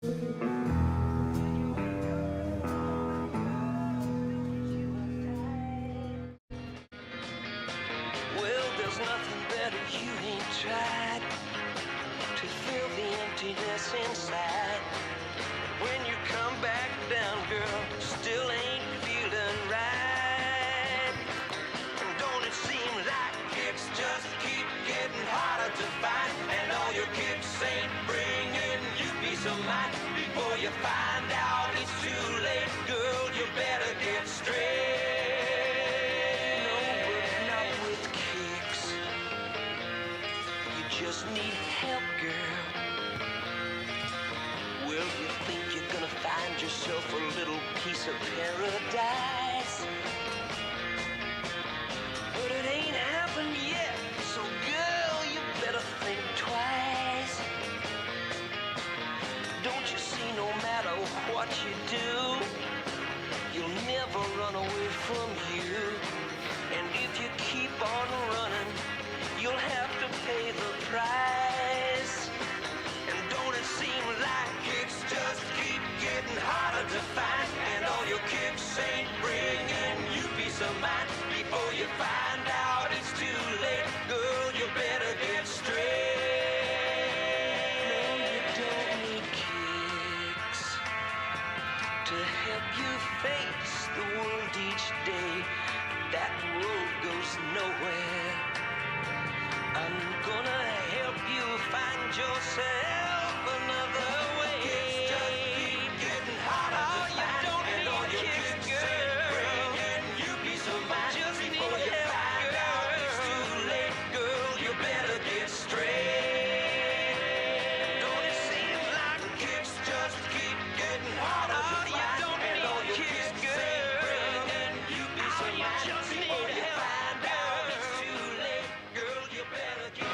Well, there's nothing better you ain't tried to fill the emptiness inside. When you come back down, girl, still ain't feeling right. And don't it seem like kicks just keep getting harder to find? And all your kicks ain't bringing you peace of mind. Before you find out it's too late, girl, you better get straight. No, but not with kicks. You just need help, girl. Well, you think you're gonna find yourself a little piece of paradise, but it ain't happened yet. So, girl, you better think twice. Don't you see, no matter what you do, you'll never run away from you. And if you keep on running, you'll have to pay the price. And don't it seem like kicks just keep getting harder to find? And all your kicks ain't bringing you peace of mind. Before you find out it's too late, girl, you better get straight. No, you don't need kicks to help you face the world each day. That road goes nowhere. I'm gonna help you find yourself another way. Kicks just keep getting harder to find. And all your kicks ain't bringing you peace of mind. Before you find out it's too late, girl, you better get straight. Don't it seem like kicks just keep getting harder to find? And all your kicks ain't bringing you peace of mind. Before you find out it's too late, girl, you better get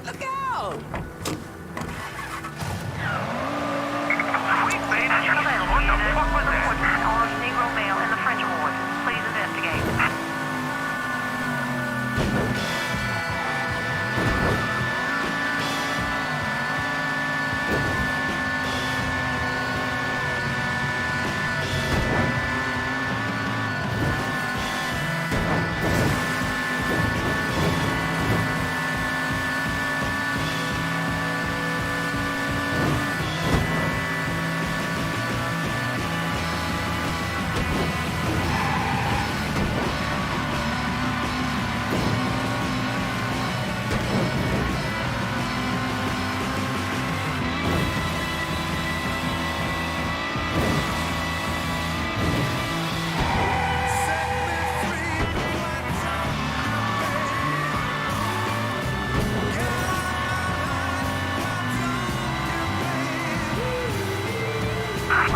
Look out! Available. What the fuck was that? On Negro male in the French ward. Please investigate.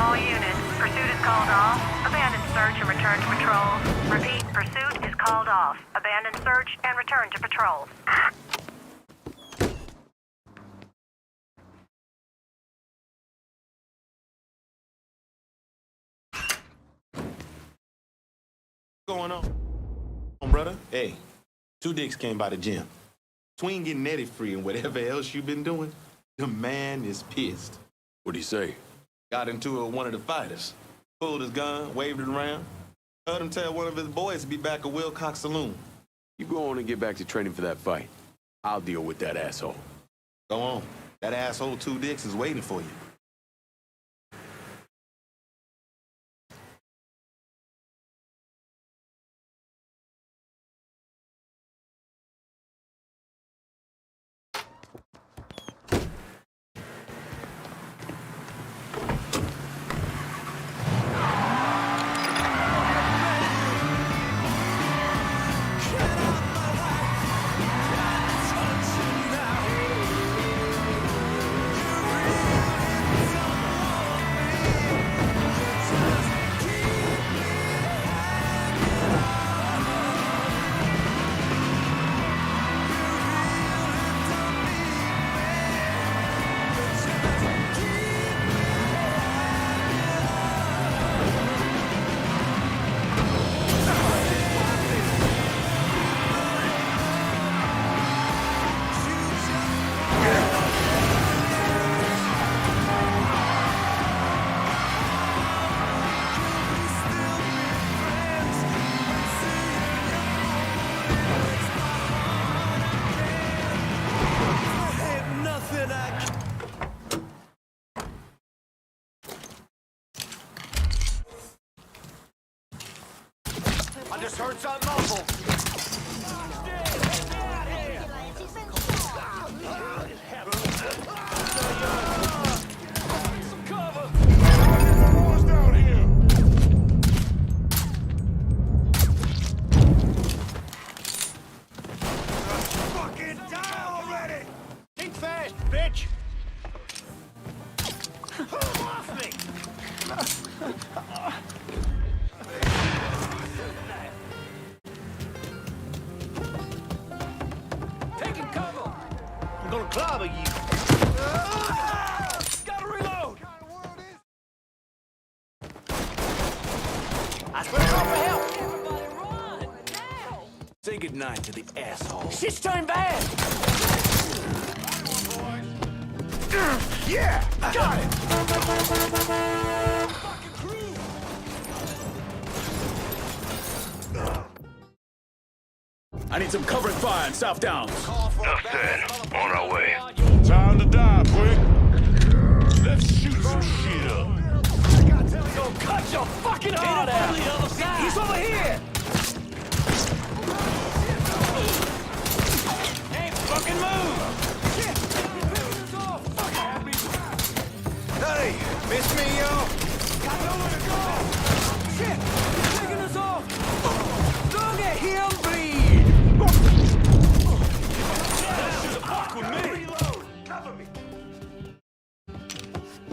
All units, pursuit is called off. Abandon search and return to patrol. Repeat, pursuit is called off. Abandon search and return to patrol. What's going on, brother? Hey, two dicks came by the gym. Between getting Eddie free and whatever else you've been doing, the man is pissed. What'd he say? Got into it with one of the fighters. Pulled his gun, waved it around. Heard him tell one of his boys to be back at Wilcox Saloon. You go on and get back to training for that fight. I'll deal with that asshole. Go on. That asshole Two Dicks is waiting for you. I just heard something awful. Some cover. Who's down here? Fucking die already! Think fast, bitch! Move off me! Taking cover! I'm gonna clobber you! Gotta reload! I swear call for help! Everybody run! Now! Say goodnight to the asshole. Shit's turned bad! Yeah! Got it! Fucking crew! I need some covering fire in South Downs. Enough said. On our way. Time to die, quick! Let's shoot some shit up! Go cut your fucking heart out! He's over here! Hey, fucking move! Hey, miss me, yo? Got nowhere to go! Shit! He's taking us off! Look at him bleed! Fuck with me! Reload! Cover me!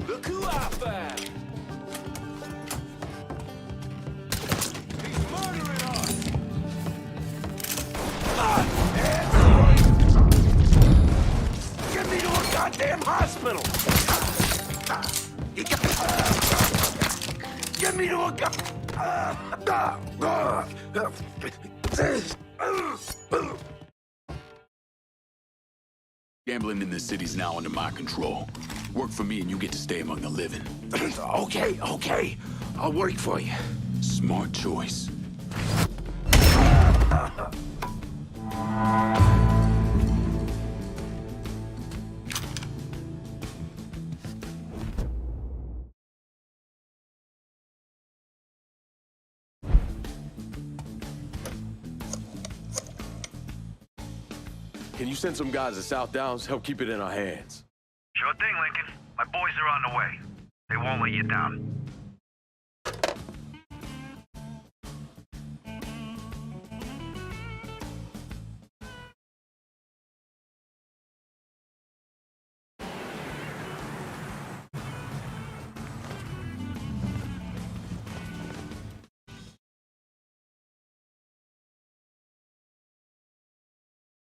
Look who I found! He's murdering us! Get me to a goddamn hospital! Get me to a Gambling in this city's now under my control. Work for me and you get to stay among the living. Okay. I'll work for you. Smart choice. Can you send some guys to South Downs? Help keep it in our hands. Sure thing, Lincoln. My boys are on the way. They won't let you down.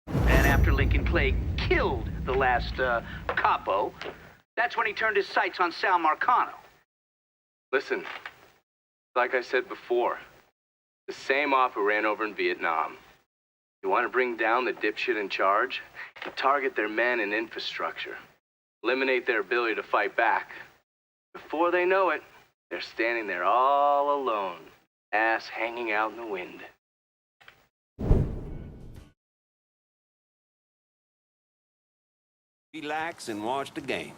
And after Lincoln Clay killed the last capo, that's when he turned his sights on Sal Marcano. Listen, like I said before, the same offer ran over in Vietnam. You want to bring down the dipshit in charge? You target their men and infrastructure. Eliminate their ability to fight back. Before they know it, they're standing there all alone, ass hanging out in the wind. Relax and watch the game.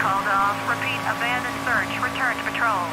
called off. Repeat, abandoned search. Return to patrol.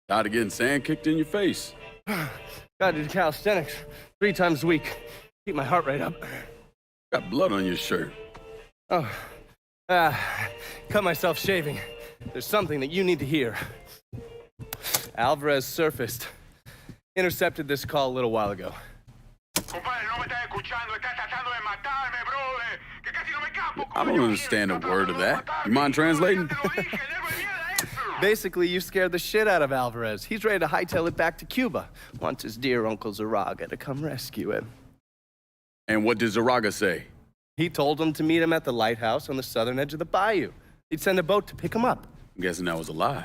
Tired of getting sand kicked in your face. Gotta do calisthenics 3 times a week. Keep my heart rate up. Got blood on your shirt. Oh, cut myself shaving. There's something that you need to hear. Alvarez surfaced. Intercepted this call a little while ago. I don't understand a word of that. You mind translating? Basically, you scared the shit out of Alvarez. He's ready to hightail it back to Cuba. Wants his dear Uncle Zaraga to come rescue him. And what did Zaraga say? He told him to meet him at the lighthouse on the southern edge of the bayou. He'd send a boat to pick him up. I'm guessing that was a lie.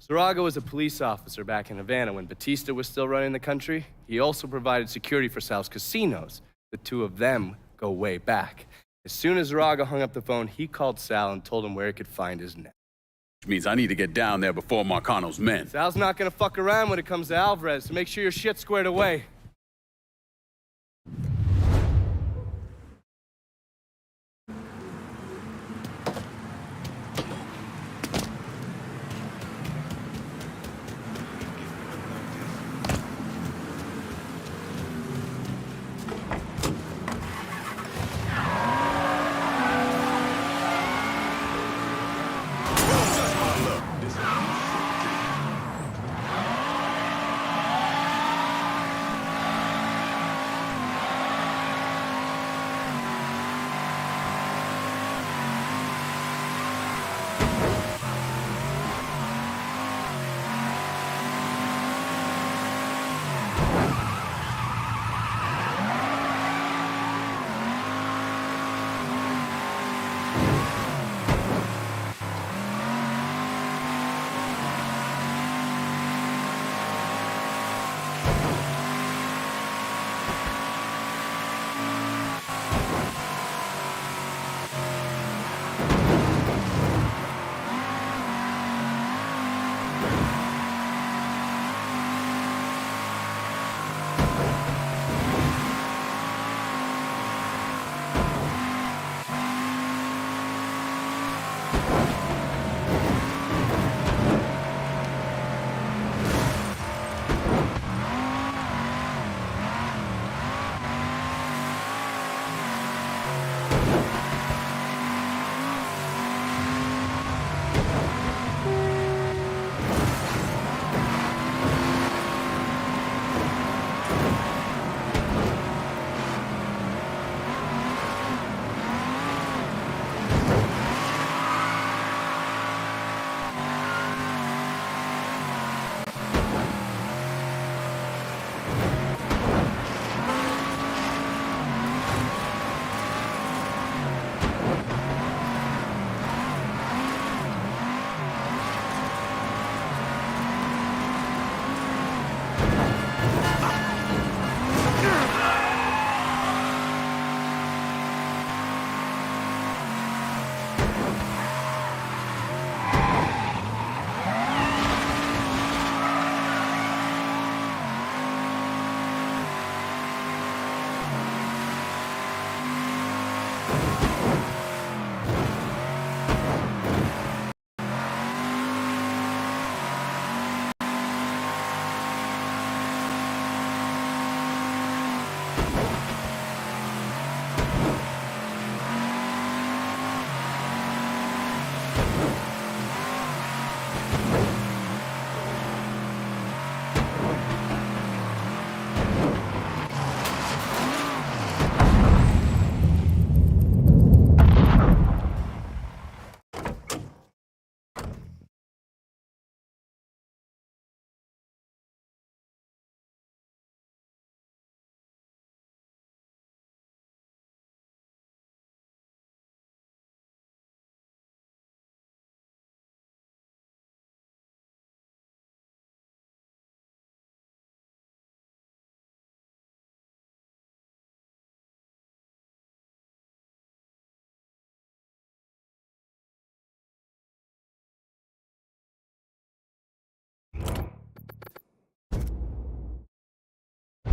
Zaraga was a police officer back in Havana when Batista was still running the country. He also provided security for Sal's casinos. The two of them go way back. As soon as Zaraga hung up the phone, he called Sal and told him where he could find his net. Which means I need to get down there before Marcano's men. Sal's not gonna fuck around when it comes to Alvarez, so make sure your shit's squared away.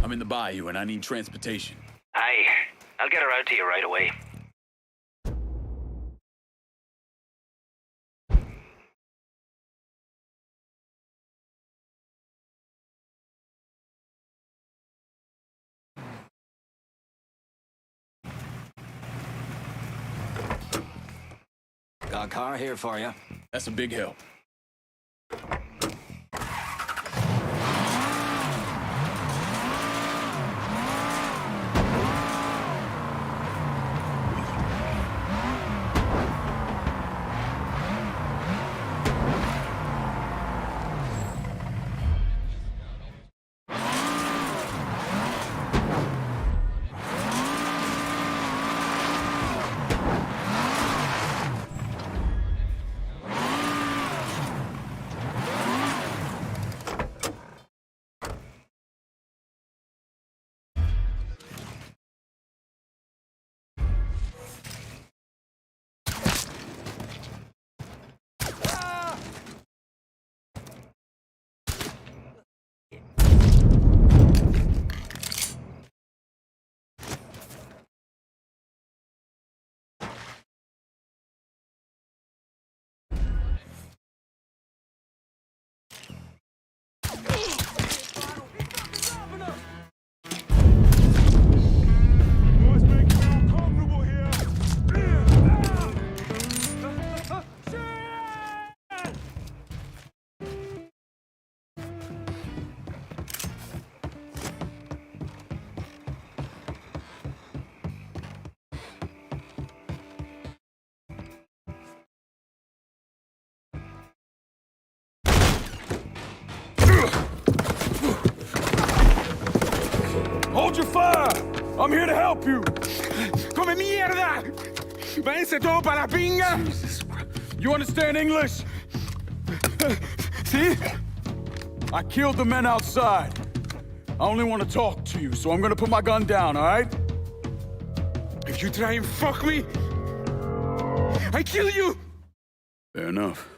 I'm in the bayou and I need transportation. Aye. I'll get her out to you right away. Got a car here for you. That's a big help. Hold your fire! I'm here to help you! Come mierda! Váyanse todo para la pinga! You understand English? See? I killed the men outside. I only want to talk to you, so I'm gonna put my gun down, all right? If you try and fuck me, I kill you! Fair enough.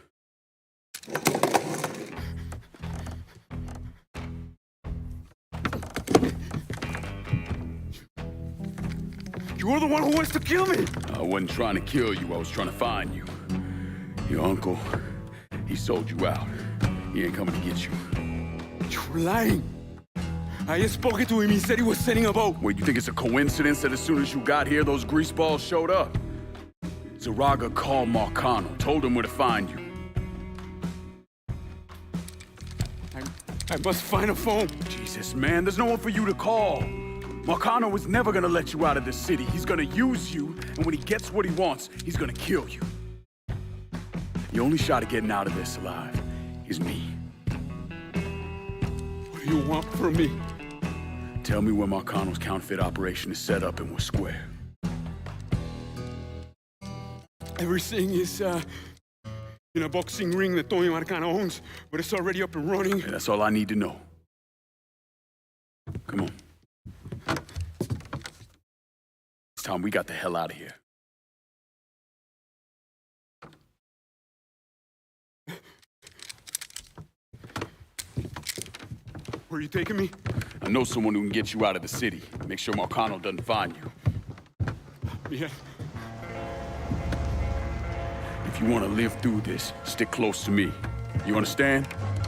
You're the one who wants to kill me! I wasn't trying to kill you, I was trying to find you. Your uncle, he sold you out. He ain't coming to get you. You're lying! I just spoke to him, he said he was sending a boat. Wait, you think it's a coincidence that as soon as you got here, those greaseballs showed up? Zaraga called Marcano, told him where to find you. I must find a phone. Jesus, man, there's no one for you to call. Marcano was never gonna let you out of this city. He's gonna use you, and when he gets what he wants, he's gonna kill you. The only shot at getting out of this alive is me. What do you want from me? Tell me where Marcano's counterfeit operation is set up and we're square. Everything is, in a boxing ring that Tony Marcano owns, but it's already up and running. Yeah, that's all I need to know. Come on. It's time we got the hell out of here. Where are you taking me? I know someone who can get you out of the city. Make sure Marcano doesn't find you. Yeah. If you want to live through this, stick close to me. You understand?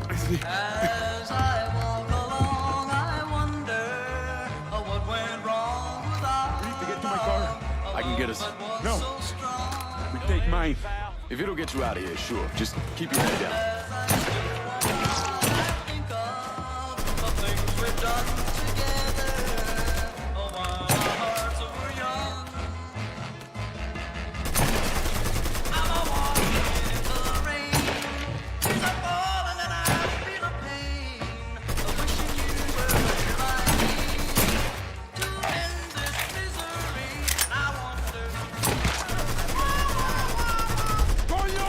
As I walk along, I wonder what went wrong with our We need to get to my car. I can get us. No. We take mine. If it'll get you out of here, sure. Just keep your head down. I think of the things we've done together. Oh, while our hearts were young. I'm a walking into the rain. Trees are falling and I feel the pain of wishing you were by me to end this misery. I wonder. Coño!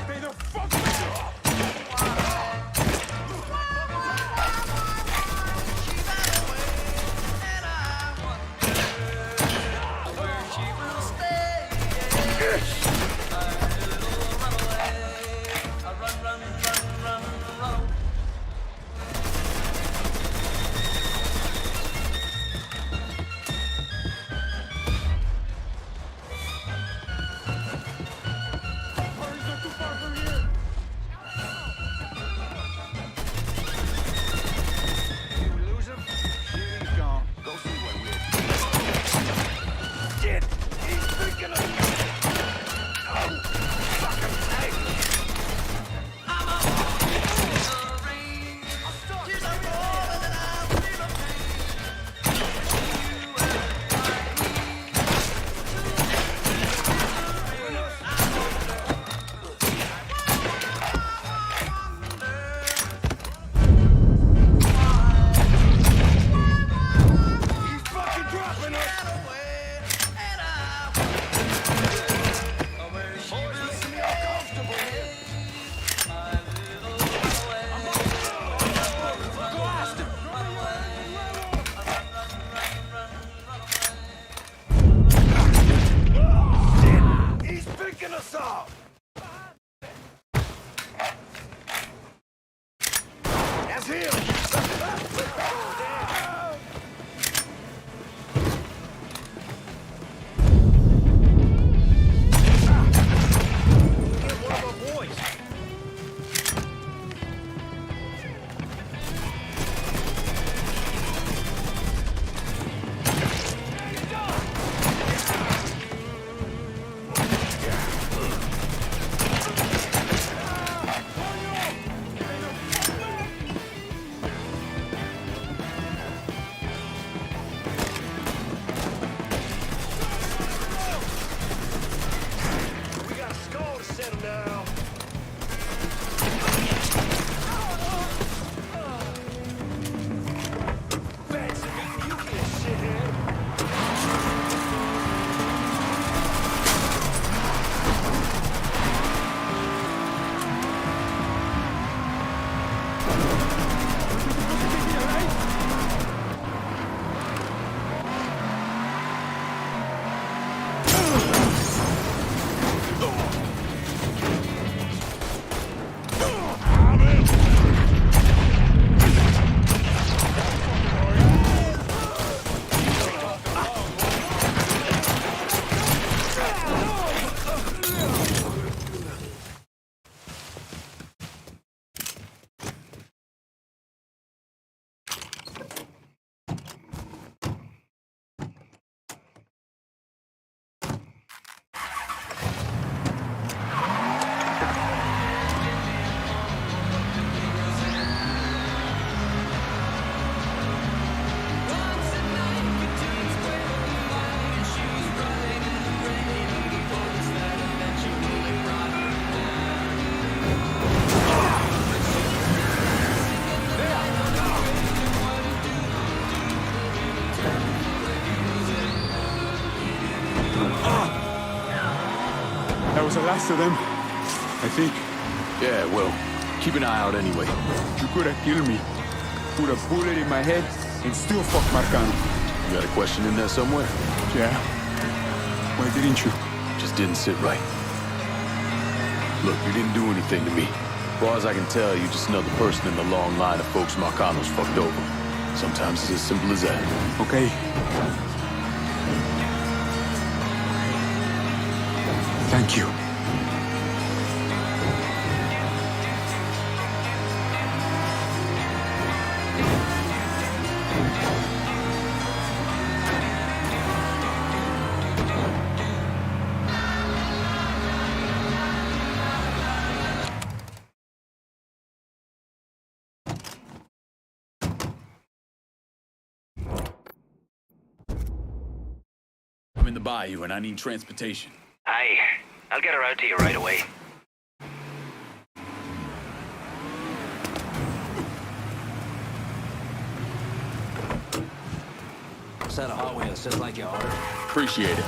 Stay the fuck back! last of them, I think. Yeah, well, keep an eye out anyway. You could have killed me, put a bullet in my head, and still fuck Marcano. You got a question in there somewhere? Yeah? Why didn't you? Just didn't sit right. Look, you didn't do anything to me. As far as I can tell, you're just another person in the long line of folks Marcano's fucked over. Sometimes it's as simple as that. Okay. Thank you. I'm in the bayou and I need transportation. Aye, I'll get her out to you right away. Set a hot wheel, just like you ordered. Appreciate it.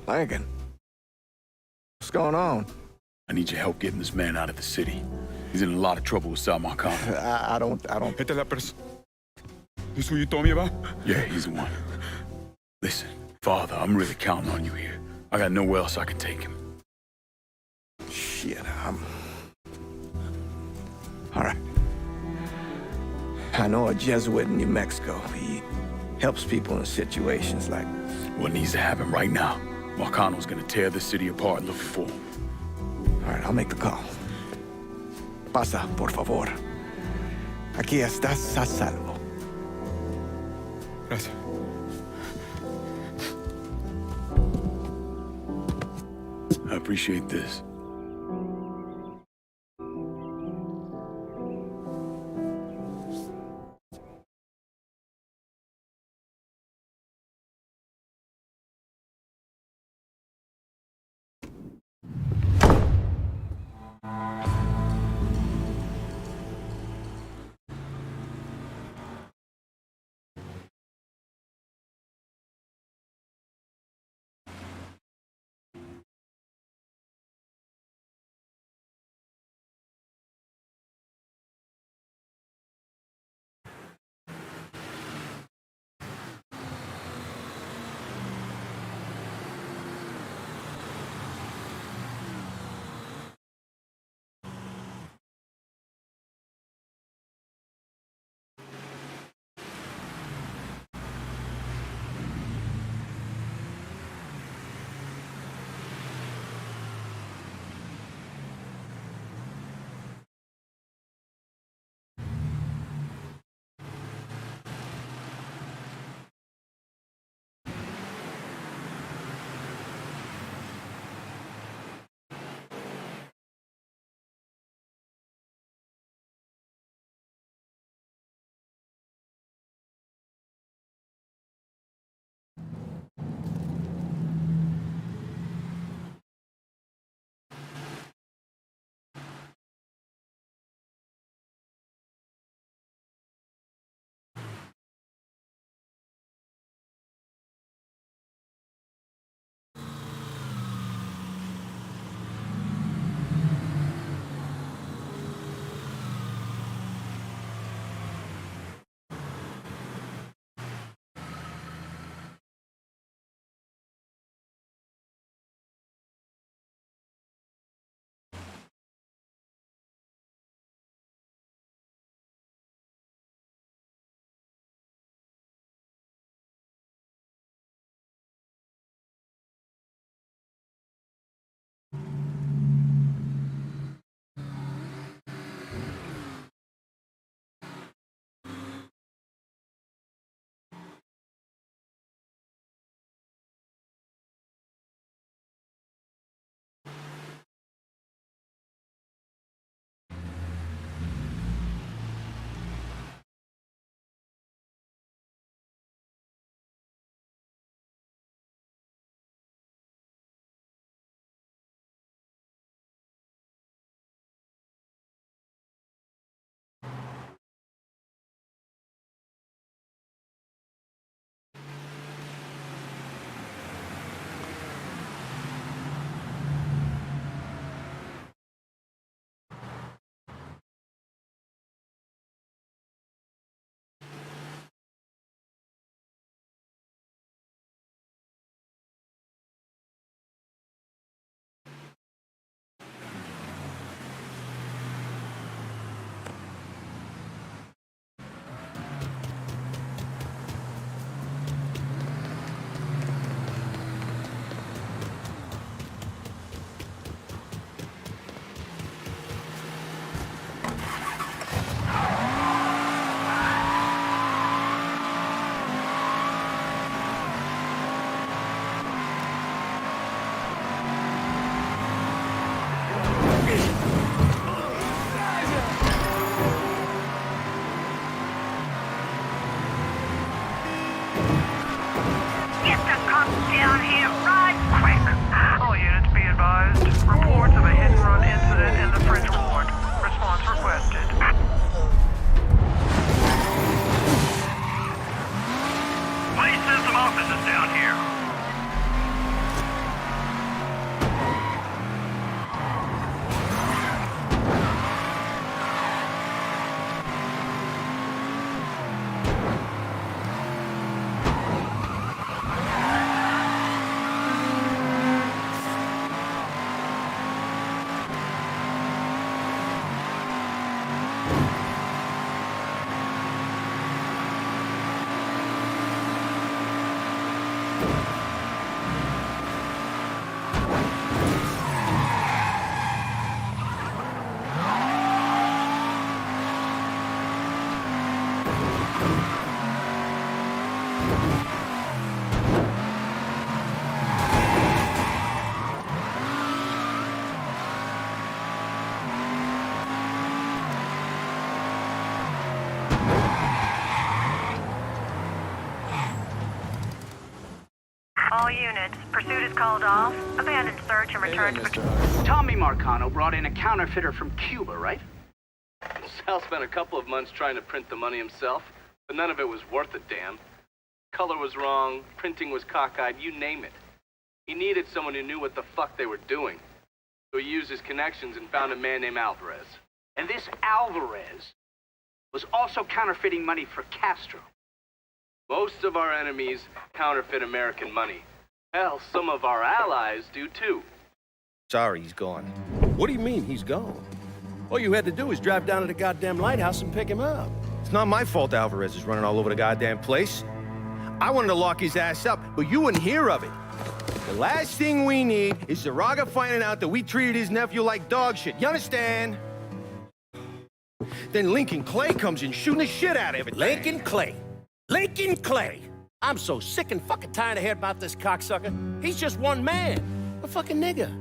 Lincoln, what's going on? I need your help getting this man out of the city. He's in a lot of trouble with Sal Marcano. I don't... Esta es la person. This who you told me about? Yeah, he's the one. Listen, Father, I'm really counting on you here. I got nowhere else I can take him. Shit, all right. I know a Jesuit in New Mexico. He helps people in situations like this. What needs to happen right now? Marcano's gonna tear the city apart looking for him. All right, I'll make the call. Pasa, por favor. Aquí estás a salvo. Gracias. I appreciate this. called off. Abandoned search and return to patrol. Tommy Marcano brought in a counterfeiter from Cuba, right? Sal spent a couple of months trying to print the money himself, but none of it was worth a damn. Color was wrong, printing was cockeyed, you name it. He needed someone who knew what the fuck they were doing. So he used his connections and found a man named Alvarez. And this Alvarez was also counterfeiting money for Castro. Most of our enemies counterfeit American money. Hell, some of our allies do too. Sorry, he's gone. What do you mean, he's gone? All you had to do was drive down to the goddamn lighthouse and pick him up. It's not my fault Alvarez is running all over the goddamn place. I wanted to lock his ass up, but you wouldn't hear of it. The last thing we need is Zaraga finding out that we treated his nephew like dog shit. You understand? Then Lincoln Clay comes in shooting the shit out of everything. Lincoln Clay. Lincoln Clay. I'm so sick and fucking tired of hearing about this cocksucker. He's just one man. A fucking nigger.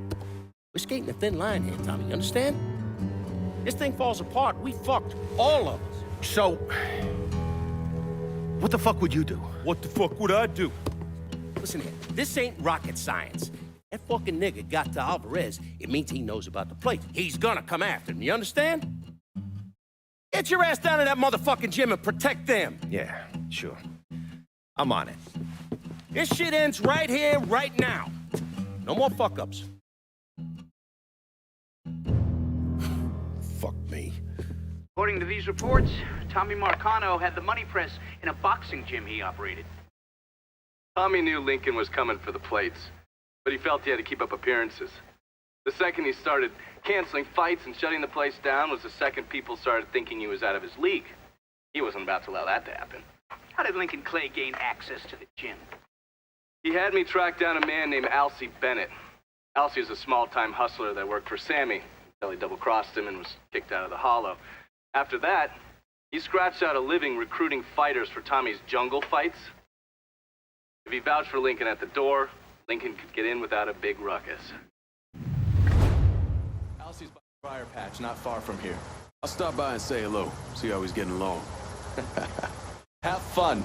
We're skating a thin line here, Tommy, you understand? This thing falls apart, we fucked. All of us. So, what the fuck would you do? What the fuck would I do? Listen here, this ain't rocket science. That fucking nigga got to Alvarez, it means he knows about the place. He's gonna come after him, you understand? Get your ass down to that motherfucking gym and protect them. Yeah, sure. I'm on it. This shit ends right here, right now. No more fuck-ups. Fuck me. According to these reports, Tommy Marcano had the money press in a boxing gym he operated. Tommy knew Lincoln was coming for the plates, but he felt he had to keep up appearances. The second he started canceling fights and shutting the place down was the second people started thinking he was out of his league. He wasn't about to allow that to happen. How did Lincoln Clay gain access to the gym? He had me track down a man named Alcee Bennett. Alcee is a small-time hustler that worked for Sammy until he double-crossed him and was kicked out of the Hollow. After that, he scratched out a living recruiting fighters for Tommy's jungle fights. If he vouched for Lincoln at the door, Lincoln could get in without a big ruckus. Alcee's by the briar patch, not far from here. I'll stop by and say hello, see how he's getting along. Have fun.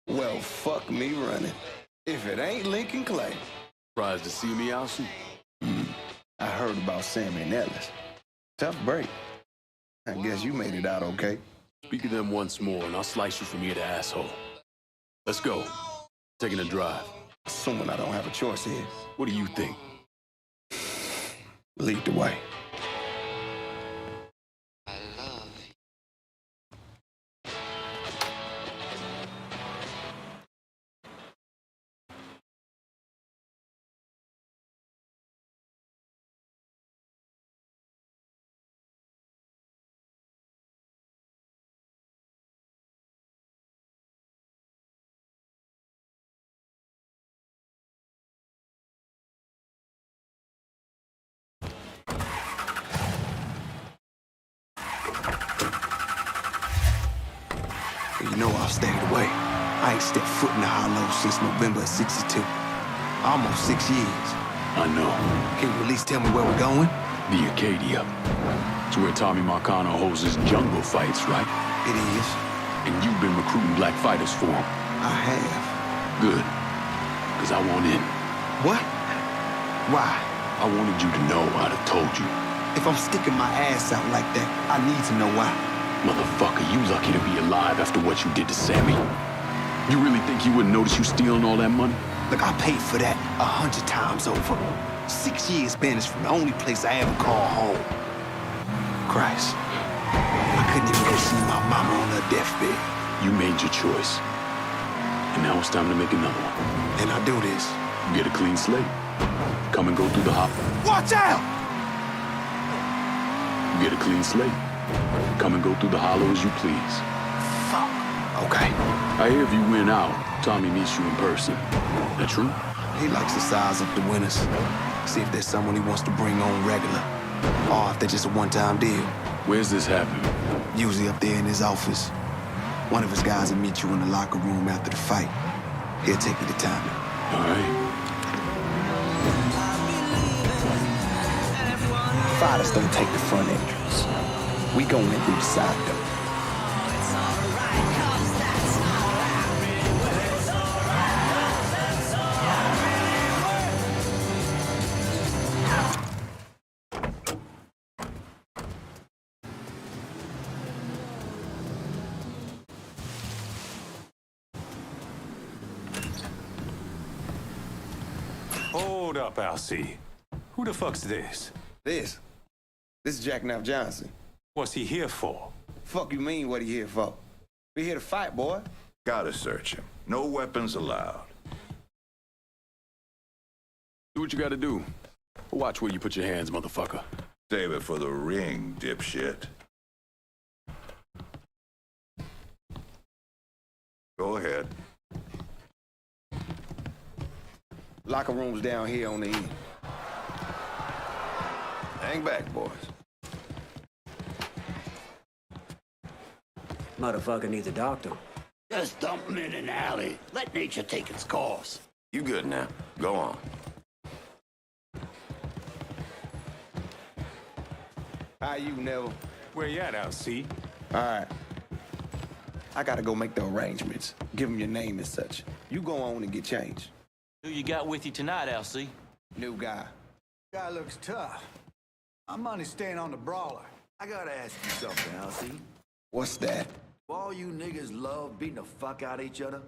Well, fuck me running. If it ain't Lincoln Clay. Surprised to see me, Alcee? I heard about Sammy and Ellis. Tough break. I guess you made it out okay. Speak of them once more, and I'll slice you from ear to asshole. Let's go. Taking a drive. Assuming I don't have a choice here. What do you think? Lead the way. You know I've stayed away. I ain't stepped foot in the hollow since November of '62. Almost 6 years. I know. Can you at least tell me where we're going? The Acadia. It's where Tommy Marcano holds his jungle fights, right? It is. And you've been recruiting black fighters for him. I have. Good. Because I want in. What? Why? I wanted you to know I'd have told you. If I'm sticking my ass out like that, I need to know why. Motherfucker, you lucky to be alive after what you did to Sammy. You really think he wouldn't notice you stealing all that money? Look, I paid for that 100 times over. 6 years banished from the only place I ever call home. Christ. I couldn't even go see my mama on her deathbed. You made your choice. And now it's time to make another one. And I do this. Get a clean slate. Come and go through the hop. Watch out! Get a clean slate. Come and go through the hollow as you please. Fuck. Okay. I hear if you win out, Tommy meets you in person. That true? He likes to size up the winners. See if there's someone he wants to bring on regular. Or if they're just a one-time deal. Where's this happening? Usually up there in his office. One of his guys will meet you in the locker room after the fight. He'll take you to Tommy. All right. Fighters don't take the front entrance. We going in through the side door. Hold up, Alcee. Who the fuck's this? This is Jackknife Johnson. What's he here for? Fuck you mean what he here for? We here to fight, boy. Gotta search him. No weapons allowed. Do what you gotta do. Watch where you put your hands, motherfucker. Save it for the ring, dipshit. Go ahead. Locker room's down here on the end. Hang back, boys. Motherfucker needs a doctor. Just dump him in an alley. Let nature take its course. You good now. Go on. How you, Neville? Where you at, Alcee? All right. I gotta go make the arrangements. Give him your name and such. You go on and get changed. Who you got with you tonight, Alcee? New guy. Guy looks tough. My money's staying on the brawler. I gotta ask you something, Alcee. What's that? Do all you niggas love beating the fuck out of each other?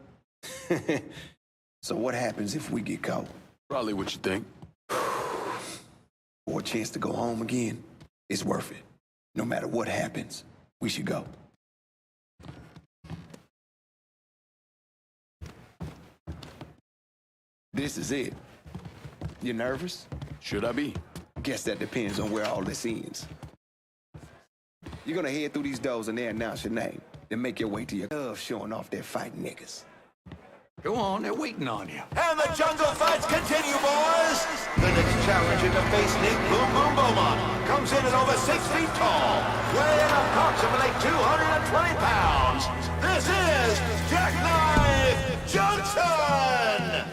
So what happens if we get caught? Probably what you think. For a chance to go home again, it's worth it. No matter what happens, we should go. This is it. You nervous? Should I be? Guess that depends on where all this ends. You're gonna head through these doors and they announce your name. Then make your way to your club showing off their fighting niggas. Go on, they're waiting on you. And the jungle fights continue, boys! The next challenger to face Nick Boom Boom Beaumont comes in at over 6 feet tall, weighing approximately 220 pounds. This is Jackknife Johnson!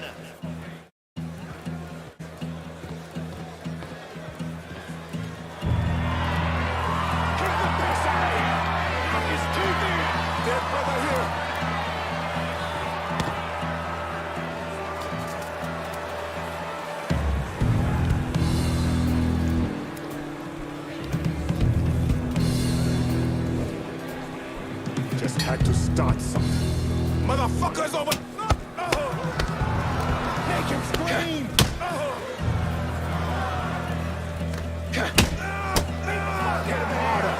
Just had to start something. Motherfuckers over! Make him scream! Hit him harder!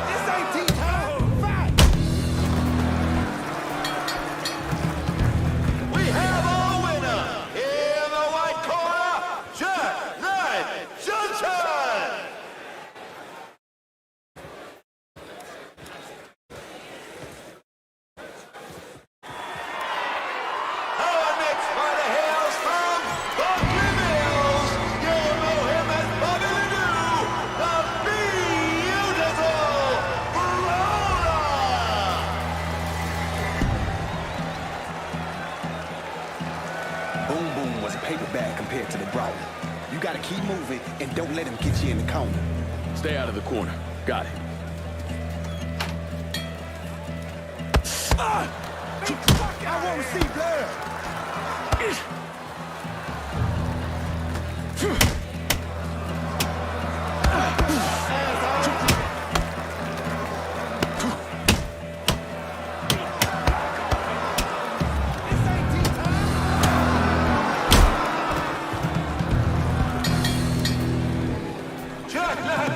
This ain't tea time! Fight! We have our winner in the white corner, Jackknife Johnson! gotta keep moving and don't let him get you in the corner. Stay out of the corner. Got it. I want to see blood.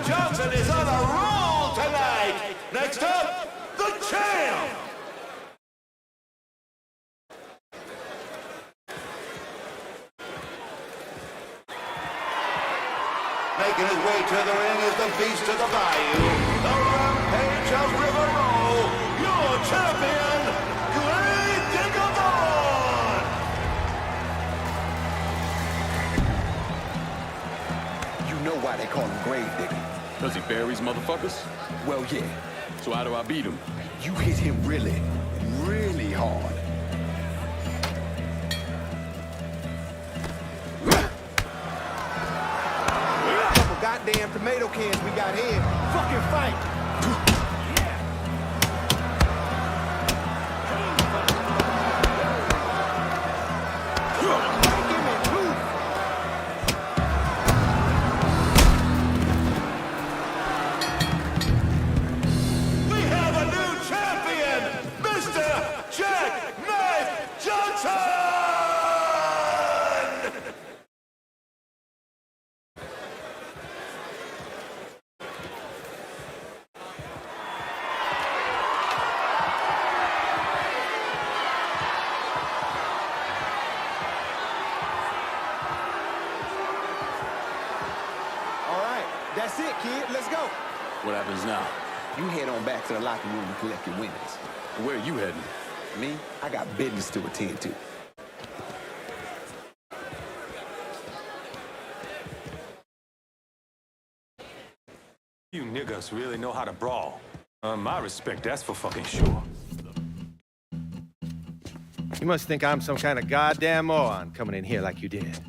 Johnson is on a roll tonight. Next up, the champ. Making his way to the ring is the beast of the bayou, the rampage of River Row, your champion, Greg Digabon! You know why they call him Grave Digger? Does he buries motherfuckers? Well, yeah. So how do I beat him? You hit him really, really hard. Couple goddamn tomato cans we got here. Fucking fight. We have a new champion, Mr. Jack Knife Johnson! All right, that's it, kid. Let's go. What happens now? You head on back to the locker room and collect your winnings. Where are you heading? Me, I got business to attend to. You niggas really know how to brawl. My respect, that's for fucking sure. You must think I'm some kind of goddamn moron coming in here like you did.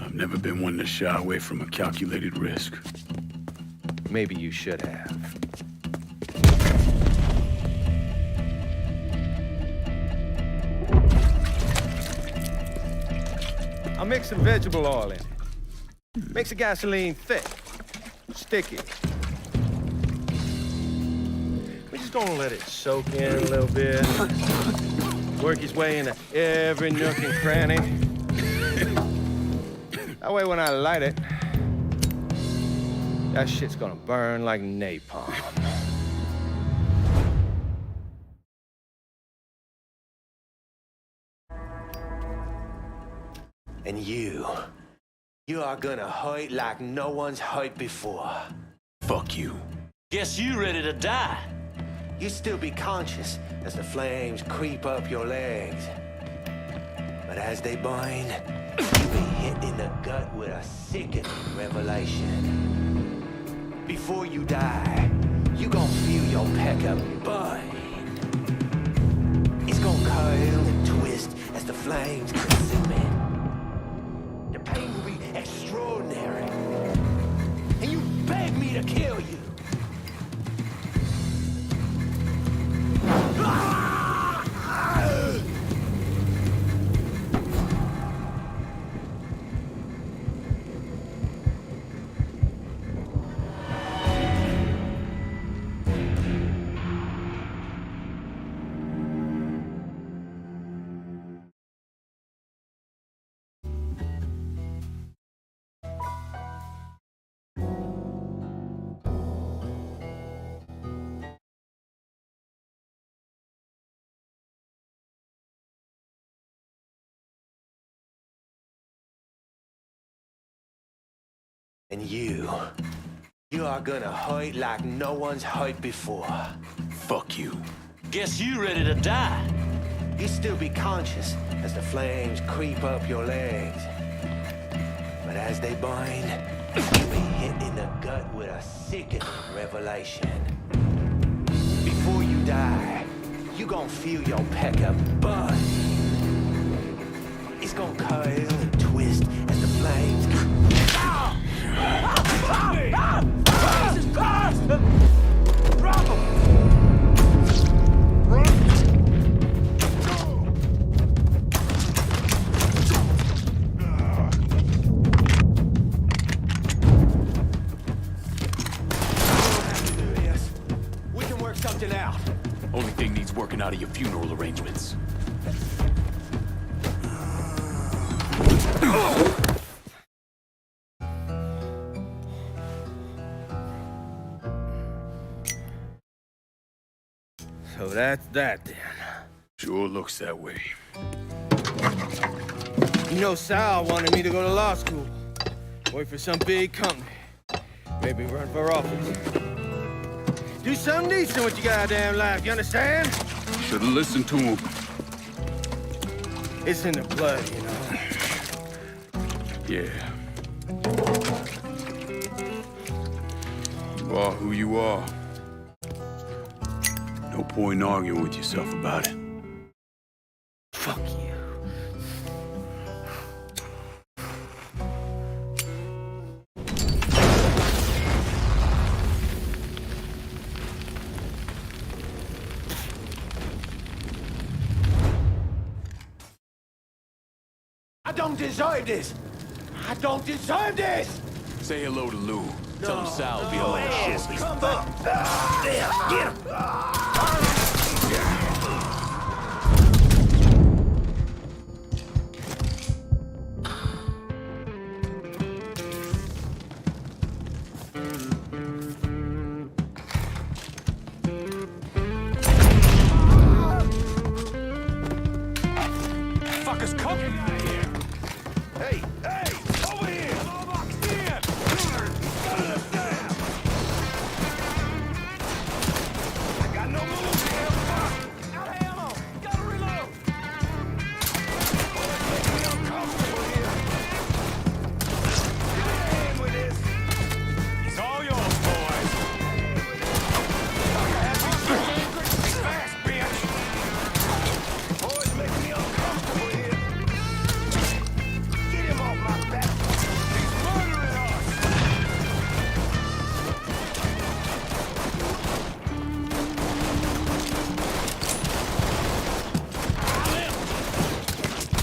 I've never been one to shy away from a calculated risk. Maybe you should have. I'll mix some vegetable oil in it. Makes the gasoline thick, sticky. We're just gonna let it soak in a little bit. Work his way into every nook and cranny. That way when I light it, that shit's gonna burn like napalm. And you are gonna hurt like no one's hurt before. Fuck you. Guess you ready to die. You still be conscious as the flames creep up your legs. But as they burn, you be hit in the gut with a sickening revelation. Before you die, you gon' feel your pecker burn. It's gon' curl and twist as the flames consume it. The pain will be extraordinary. And you beg me to kill you. And you are gonna hurt like no one's hurt before. Fuck you. Guess you ready to die. You still be conscious as the flames creep up your legs. But as they burn, you be hit in the gut with a sickening revelation. Before you die, you gon' feel your pecker burn. It's gon' curl and twist as the flames Drop him! We can work something out. Only thing needs working out of your funeral arrangements. So that's that then. Sure looks that way. You know, Sal wanted me to go to law school. Work for some big company. Maybe run for office. Do something decent with your goddamn life, you understand? You should've listened to him. It's in the blood, you know. Yeah. You are who you are. No point in arguing with yourself about it. Fuck you. I don't deserve this! I don't deserve this! Say hello to Lou. Tell him Sal will be along shortly. Come back! There, get him! Fuckers, come! Get out of here! Hey, hey! Over here! Box in! I got no moves here! Fuck! Out of ammo! Gotta reload! Boys, make me uncomfortable here. Get in with this! It's all yours, boys! Fast, bitch! Boys, make me uncomfortable here. Get him off my back. He's murdering us.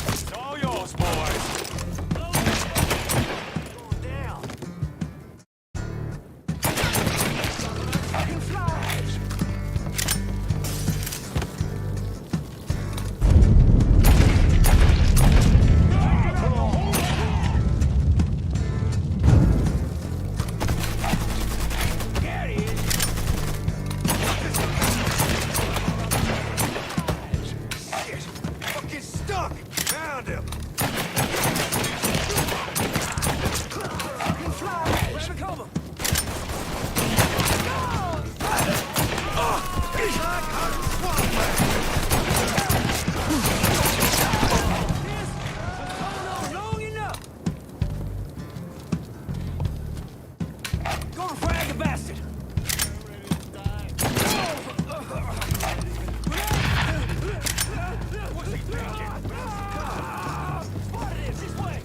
It's all yours, boys. Down. Fucking flies. There he is. Shit. Fucking stuck. Found him. Fucking flies. Grab a cover. He's like a swamp man. This has gone on long enough. Go and frag the bastard. What's he thinking? Spotted him this way.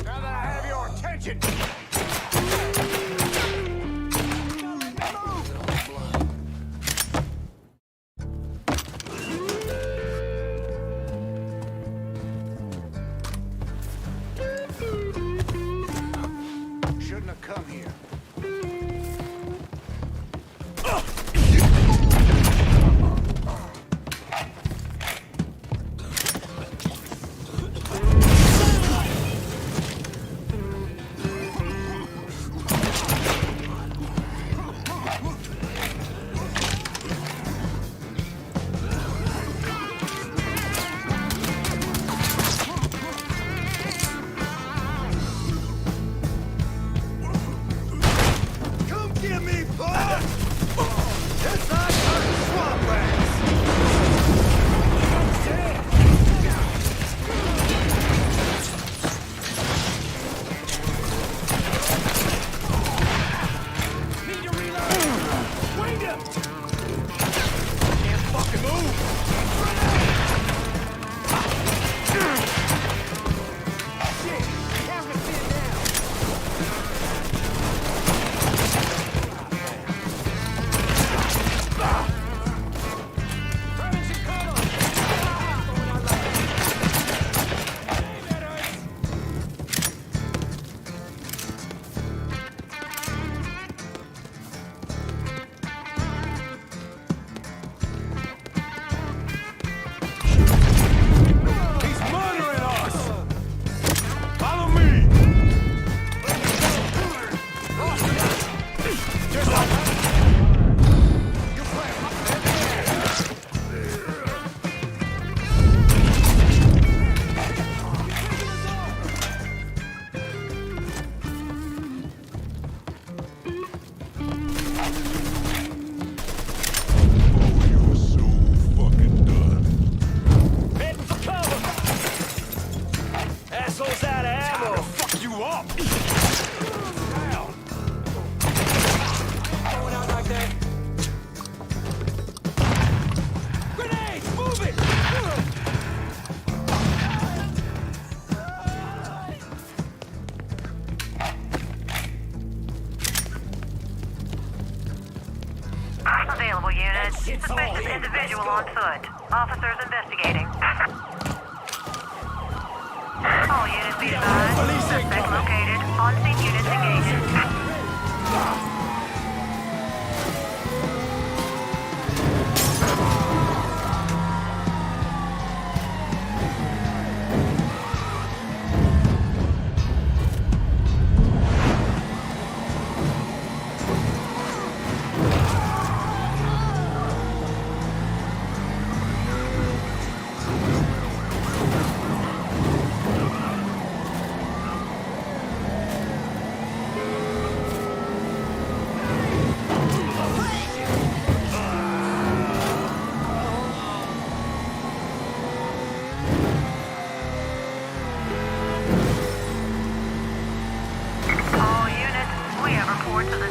Now that I have your attention. Shouldn't have come here. unit. Suspicious individual on foot. Officers investigating. All units be advised. Suspect located. On-scene units engaged.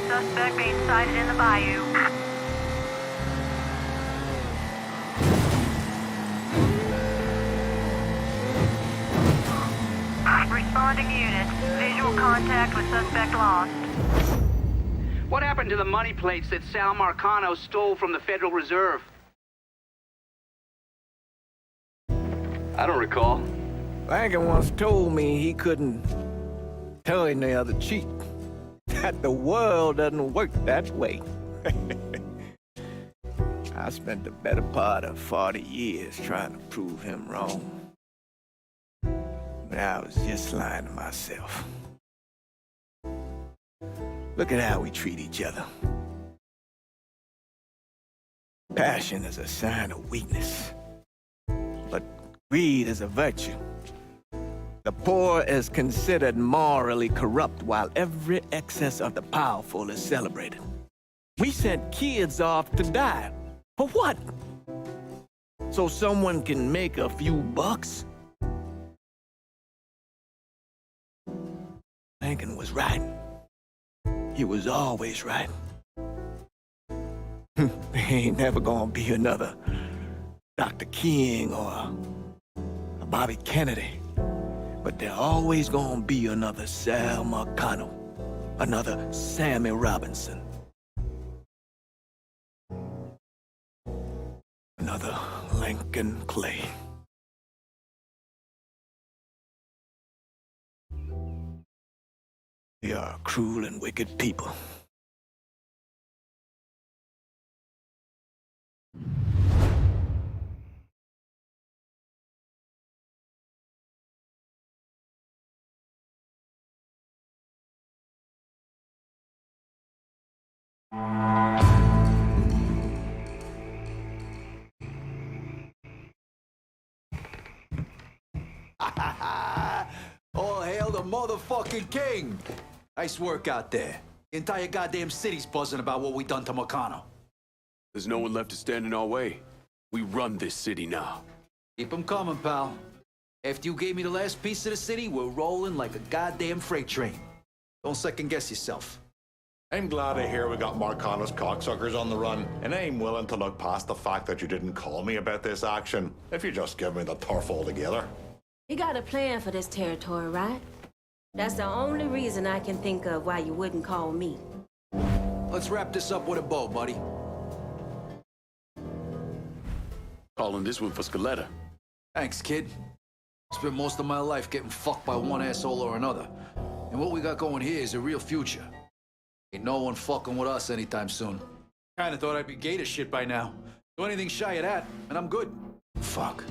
Suspect being sighted in the bayou. Responding units. Visual contact with suspect lost. What happened to the money plates that Sal Marcano stole from the Federal Reserve? I don't recall. Lincoln once told me he couldn't tell any other cheat. That the world doesn't work that way. I spent the better part of 40 years trying to prove him wrong. But I was just lying to myself. Look at how we treat each other. Passion is a sign of weakness, but greed is a virtue. The poor is considered morally corrupt, while every excess of the powerful is celebrated. We sent kids off to die. For what? So someone can make a few bucks? Lincoln was right. He was always right. There ain't never gonna be another Dr. King or a Bobby Kennedy. But there always gonna be another Sal Marcano, another Sammy Robinson, another Lincoln Clay. We are cruel and wicked people. All hail the motherfucking king! Nice work out there. The entire goddamn city's buzzing about what we done to Marcano. There's no one left to stand in our way. We run this city now. Keep 'em coming, pal. After you gave me the last piece of the city, we're rolling like a goddamn freight train. Don't second guess yourself. I'm glad to hear we got Marcano's cocksuckers on the run, and I'm willing to look past the fact that you didn't call me about this action, if you just give me the turf altogether. You got a plan for this territory, right? That's the only reason I can think of why you wouldn't call me. Let's wrap this up with a bow, buddy. Calling this one for Scaletta. Thanks, kid. Spent most of my life getting fucked by one asshole or another. And what we got going here is a real future. Ain't no one fucking with us anytime soon. Kinda thought I'd be gay to shit by now. Do anything shy of that, and I'm good. Fuck.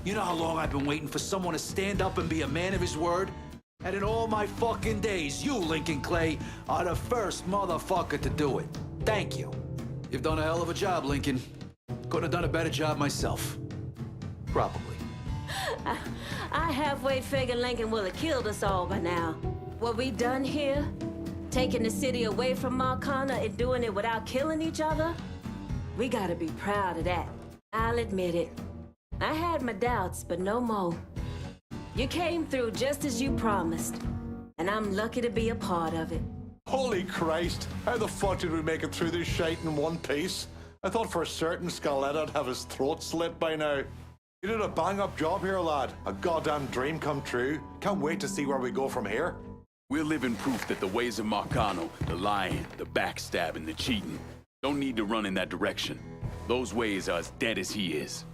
You know how long I've been waiting for someone to stand up and be a man of his word? And in all my fucking days, you, Lincoln Clay, are the first motherfucker to do it. Thank you. You've done a hell of a job, Lincoln. Couldn't have done a better job myself. Probably. I halfway figured Lincoln would have killed us all by now. What we done here, taking the city away from Marcano and doing it without killing each other, we gotta be proud of that. I'll admit it. I had my doubts, but no more. You came through just as you promised, and I'm lucky to be a part of it. Holy Christ, how the fuck did we make it through this shite in one piece? I thought for certain Scaleta'd have his throat slit by now. You did a bang-up job here, lad. A goddamn dream come true. Can't wait to see where we go from here. We're living proof that the ways of Marcano, the lying, the backstabbing, the cheating, Don't need to run in that direction. Those ways are as dead as he is.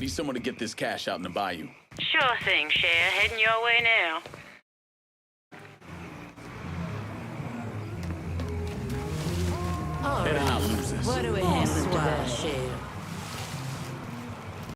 Need someone to get this cash out in the bayou. Sure thing, Cher. Heading your way now. All Better right. not lose this. What do we have?